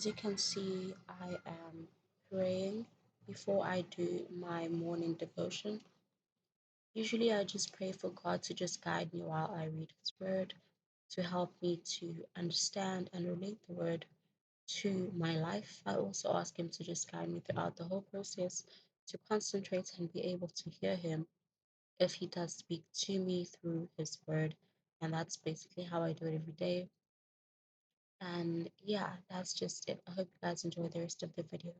As you can see, I am praying before I do my morning devotion. Usually, I just pray for God to just guide me while I read His Word, to help me to understand and relate the Word to my life. I also ask Him to just guide me throughout the whole process, to concentrate and be able to hear Him if He does speak to me through His Word. And that's basically how I do it every day. And yeah, that's just it. I hope you guys enjoy the rest of the video.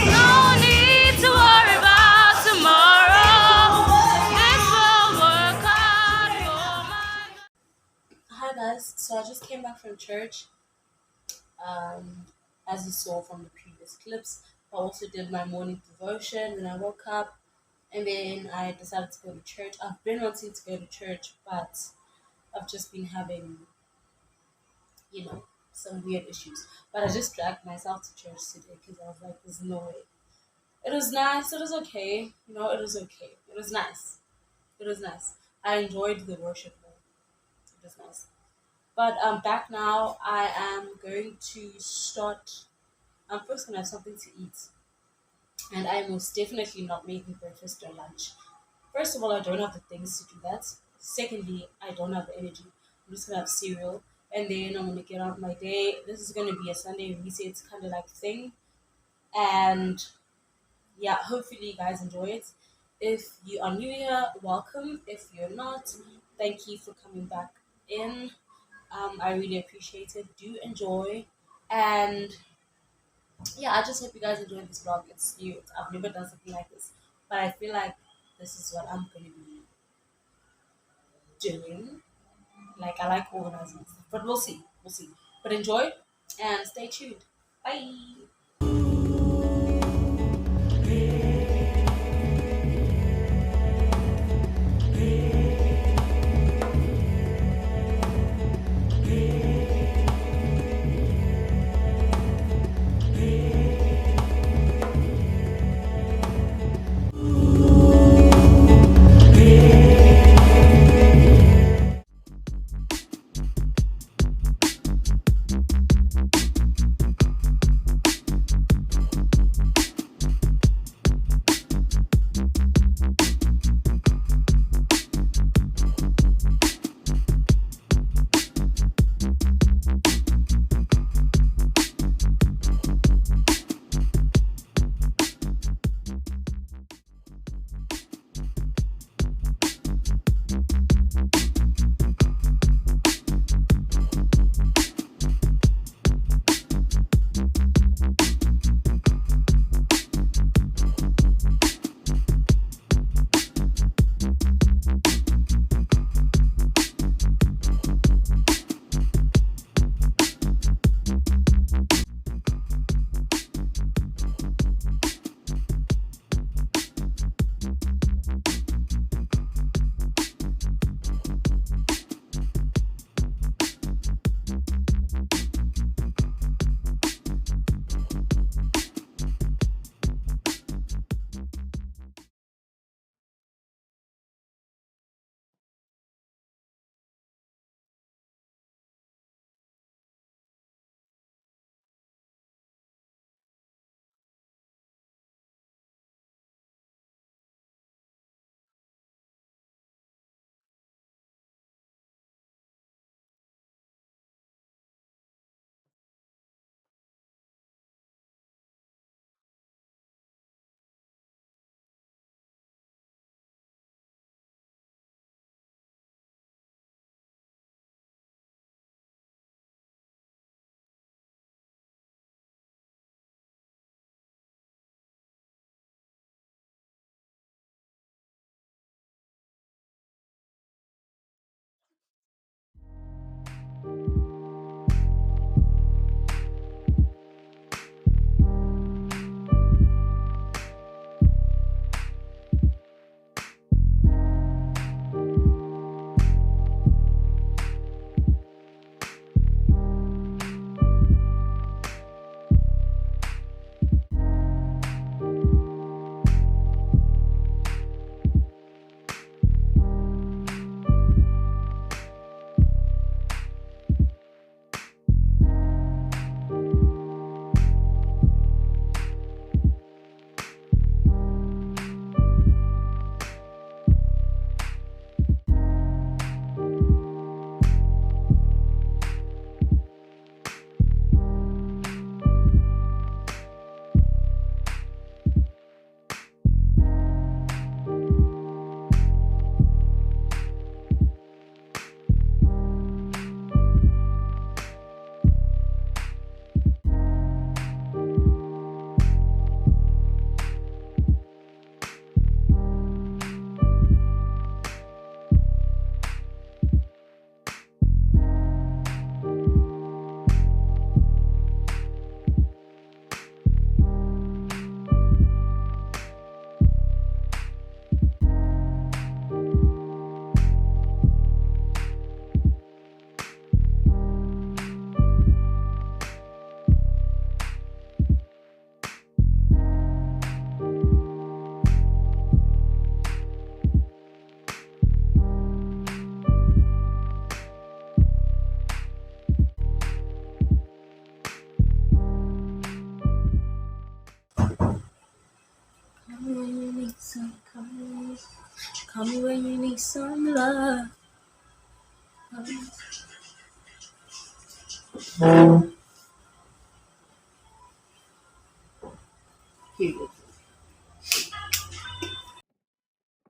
No need to worry about tomorrow. This will work out for my. Hi guys, so I just came back from church. As you saw from the previous clips, I also did my morning devotion when I woke up, and then I decided to go to church. I've been wanting to go to church, but I've just been having, you know, some weird issues. But I just dragged myself to church today because I was like, there's no way. It was nice. It was okay. It was okay. It was nice. It was nice. I enjoyed the worship. It was nice. But I'm back now. I am going to start. I'm first gonna have something to eat, and I am most definitely not making breakfast or lunch. First of all, I don't have the things to do that. Secondly, I don't have the energy. I'm just gonna have cereal, and then I'm gonna get on with my day. This is gonna be a Sunday reset kind of like thing, and yeah, hopefully you guys enjoy it. If you are new here, welcome. If you're not, thank you for coming back in. I really appreciate it. Do enjoy. And yeah, I just hope you guys enjoy this vlog. It's new. I've never done something like this. But I feel like this is what I'm going to be doing. Like, I like organizing stuff. But we'll see. We'll see. But enjoy and stay tuned. Bye. Call me when you need some love. Here you go.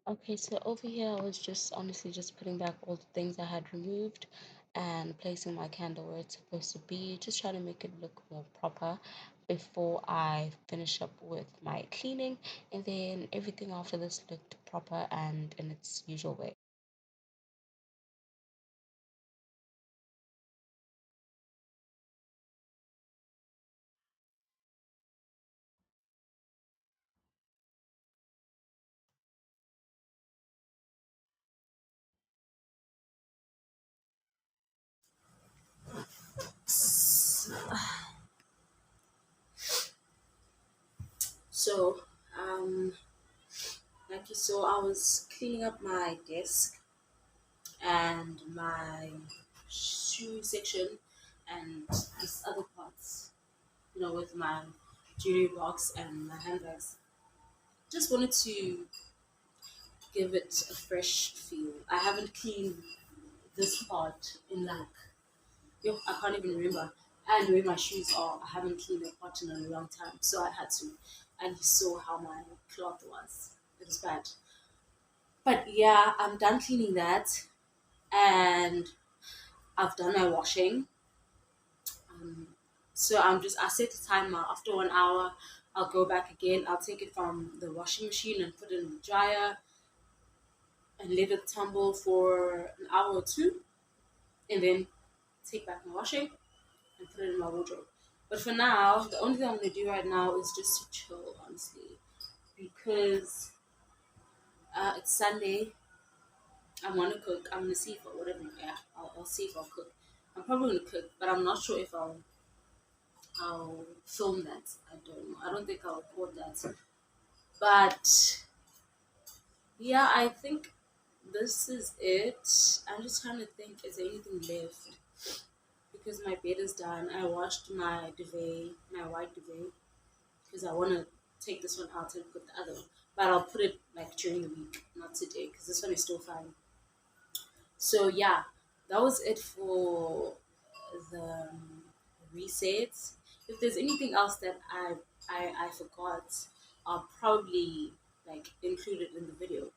Okay, so over here I was just honestly just putting back all the things I had removed and placing my candle where it's supposed to be, just trying to make it look more proper before I finish up with my cleaning, and then everything after this looked proper and in its usual way. So, um, like you saw, I was cleaning up my desk and my shoe section and these other parts, with my jewelry box and my handbags. Just wanted to give it a fresh feel. I haven't cleaned this part in like, yo, I can't even remember. And where my shoes are, I haven't cleaned the pot in a long time, so I had to. And you saw how my cloth was. It was bad. But yeah, I'm done cleaning that, and I've done my washing. Um, so I set a timer. After 1 hour, I'll go back again. I'll take it from the washing machine and put it in the dryer and let it tumble for an hour or two, and then take back my washing and put it in my wardrobe. But for now, the only thing I'm gonna do right now is just to chill, honestly, because it's Sunday. I want to cook. I'm gonna see if whatever. Yeah, I'll see if I'll cook. I'm probably gonna cook, but I'm not sure if I'll film that. I don't know. I don't think I'll record that. But yeah, I think this is it. I'm just trying to think. Is there anything left? Because my bed is done. I washed my duvet, my white duvet, because I want to take this one out and put the other one. But I'll put it like during the week, not today, because this one is still fine. So yeah, that was it for the resets. If there's anything else that I forgot, I'll probably like include it in the video.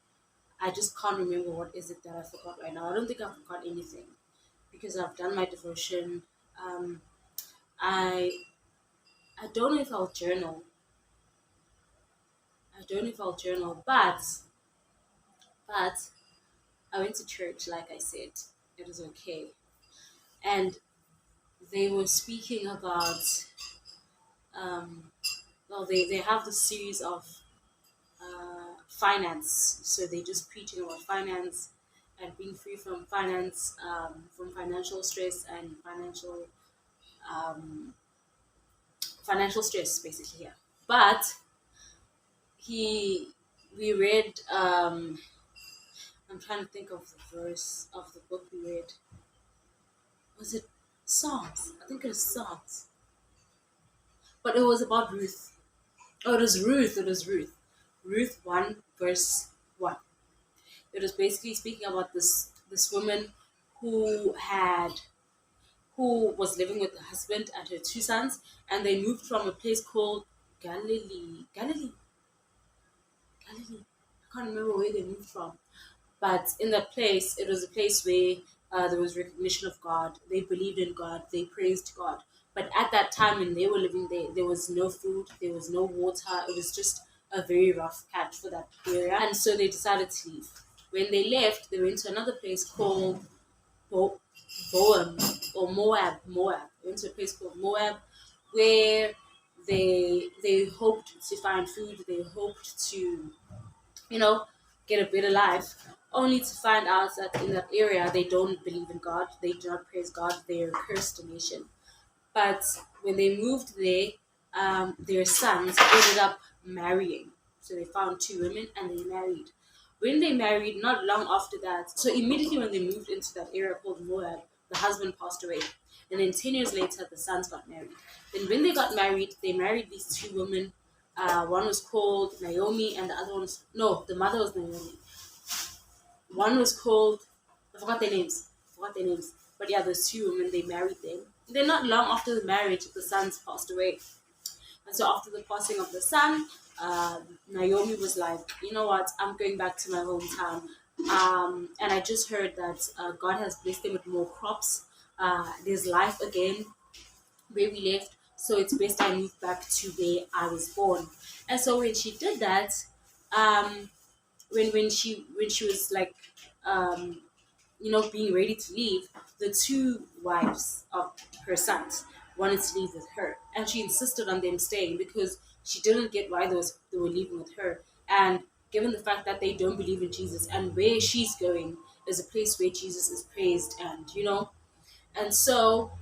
I just can't remember what is it that I forgot right now. I don't think I forgot anything because I've done my devotion. Um, I I don't know if I'll journal. I don't know if I'll journal, but I went to church, like I said. It was okay. And they were speaking about, um, well, they have the series of finance. So they're just preaching about finance and being free from financial stress and um, financial stress, basically, yeah. But he, we read, I'm trying to think of the verse of the book we read. Was it Psalms? I think it was Psalms. But it was about Ruth. Oh, it was Ruth. It was Ruth. Ruth 1, verse 1. It was basically speaking about this woman who had who was living with her husband and her two sons, and they moved from a place called Galilee. I can't remember where they moved from, but in that place, it was a place where there was recognition of God. They believed in God. They praised God. But at that time when they were living there, there was no food. There was no water. It was just a very rough patch for that area. And so they decided to leave. When they left, they went to another place called Bo- Boam or Moab. Moab. They went to a place called Moab, where they hoped to find food. They hoped to you know, get a better life, only to find out that in that area they don't believe in God, they do not praise God, they're a cursed nation. But when they moved there, their sons ended up marrying. So they found two women and they married. When they married, not long after that, so immediately when they moved into that area called Moab, the husband passed away. And then 10 years later, the sons got married. Then when they got married, they married these two women. One was called Naomi and the other one was, no, the mother was Naomi. One was called, I forgot their names. Forgot their names. But yeah, those two women, they married them. Then not long after the marriage, the sons passed away. And so after the passing of the son, Naomi was like, you know what, I'm going back to my hometown. And I just heard that God has blessed them with more crops. There's life again where we left. So it's best I move back to where I was born. And so when she did that, um, when she was like, um, being ready to leave, the two wives of her sons wanted to leave with her, and she insisted on them staying because she didn't get why they were leaving with her. And given the fact that they don't believe in Jesus, and where she's going is a place where Jesus is praised, and so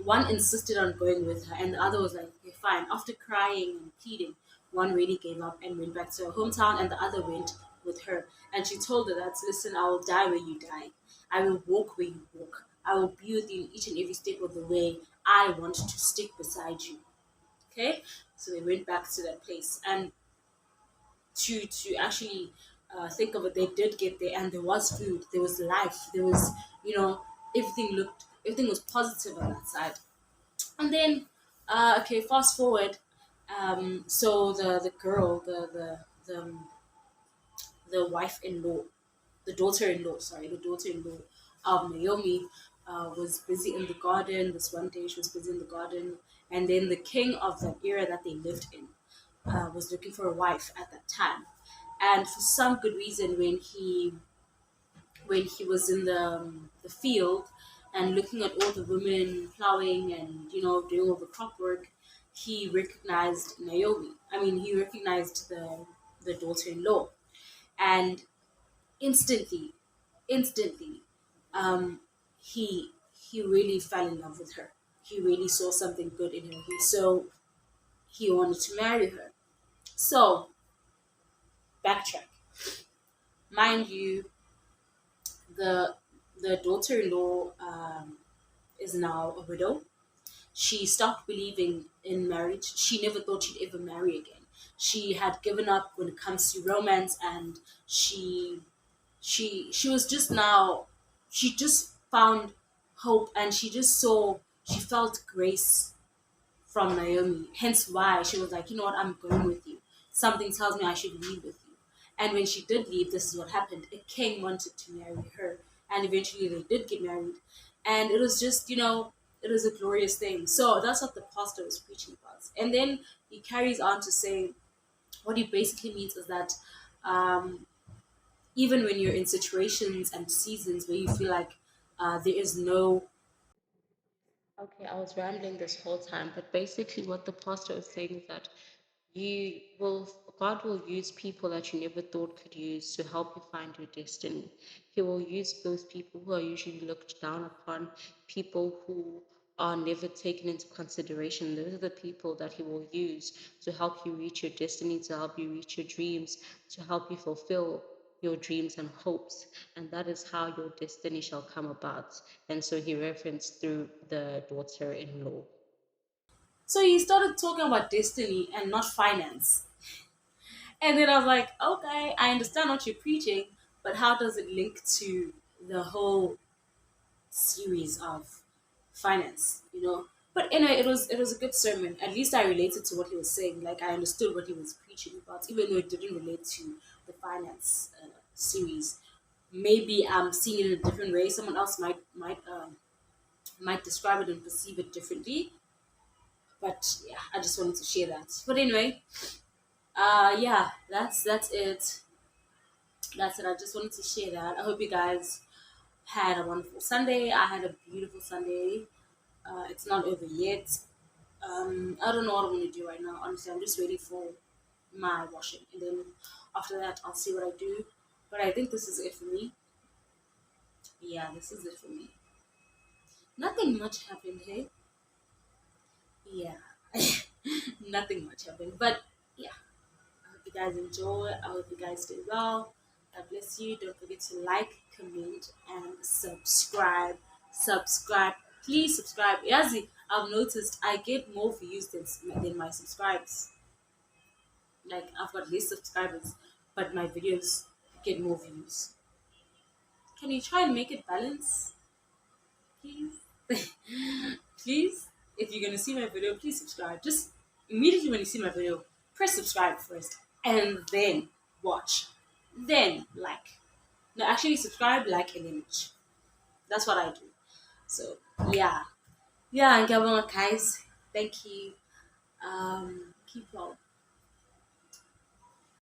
one insisted on going with her, and the other was like, okay, fine. After crying and pleading, one really gave up and went back to her hometown, and the other went with her. And she told her that, listen, I will die where you die. I will walk where you walk. I will be with you in each and every step of the way. I want to stick beside you. Okay? So they went back to that place. And to actually think of it, they did get there, and there was food, there was life, there was, everything was positive on that side. And then, okay, fast forward. So the girl, the wife-in-law, the daughter-in-law, sorry, the daughter-in-law of Naomi, was busy in the garden. This one day, she was busy in the garden, and then the king of that era that they lived in was looking for a wife at that time, and for some good reason, when he was in the field and looking at all the women plowing and doing all the crop work, he recognized Naomi. I mean, he recognized the daughter-in-law, and instantly, instantly, um, he really fell in love with her. He really saw something good in her. He wanted to marry her. So backtrack, mind you, the the daughter-in-law is now a widow. She stopped believing in marriage. She never thought she'd ever marry again. She had given up when it comes to romance, and she was just now, she just found hope, and she felt grace from Naomi. Hence why she was like, you know what, I'm going with you. Something tells me I should leave with you. And when she did leave, this is what happened. A king wanted to marry her, and eventually they did get married. And it was just, it was a glorious thing. So that's what the pastor was preaching about. And then he carries on to say, what he basically means is that um, even when you're in situations and seasons where you feel like there is no. Okay, I was rambling this whole time, but basically, what the pastor is saying is that you will, God will use people that you never thought could use to help you find your destiny. He will use those people who are usually looked down upon, people who are never taken into consideration. Those are the people that He will use to help you reach your destiny, to help you reach your dreams, to help you fulfill your dreams and hopes, and that is how your destiny shall come about. And so he referenced through the daughter-in-law. So he started talking about destiny and not finance. And then I was like, okay, I understand what you're preaching, but how does it link to the whole series of finance, But anyway, it was a good sermon. At least I related to what he was saying. Like, I understood what he was preaching about, even though it didn't relate to the finance series. Maybe I'm seeing it in a different way. Someone else might describe it and perceive it differently. But yeah, I just wanted to share that. But anyway, yeah, that's it. That's it. I just wanted to share that. I hope you guys had a wonderful Sunday. I had a beautiful Sunday. It's not over yet. I don't know what I'm gonna do right now. Honestly, I'm just waiting for my washing, and then after that, I'll see what I do. But I think this is it for me. Yeah, this is it for me. Nothing much happened here. Yeah, nothing much happened. But yeah, I hope you guys enjoy. I hope you guys do well. God bless you. Don't forget to like, comment, and subscribe. Subscribe. Please subscribe. Yazi, I've noticed I get more views than my subscribes. Like, I've got less subscribers, but my videos get more views. can you try and make it balance, please? Please, if you're gonna see my video, please subscribe. Just immediately when you see my video, press subscribe first, and then watch, then like. No, actually, subscribe, like, and then watch. That's what I do. So yeah, yeah, and guys, thank you. Keep well.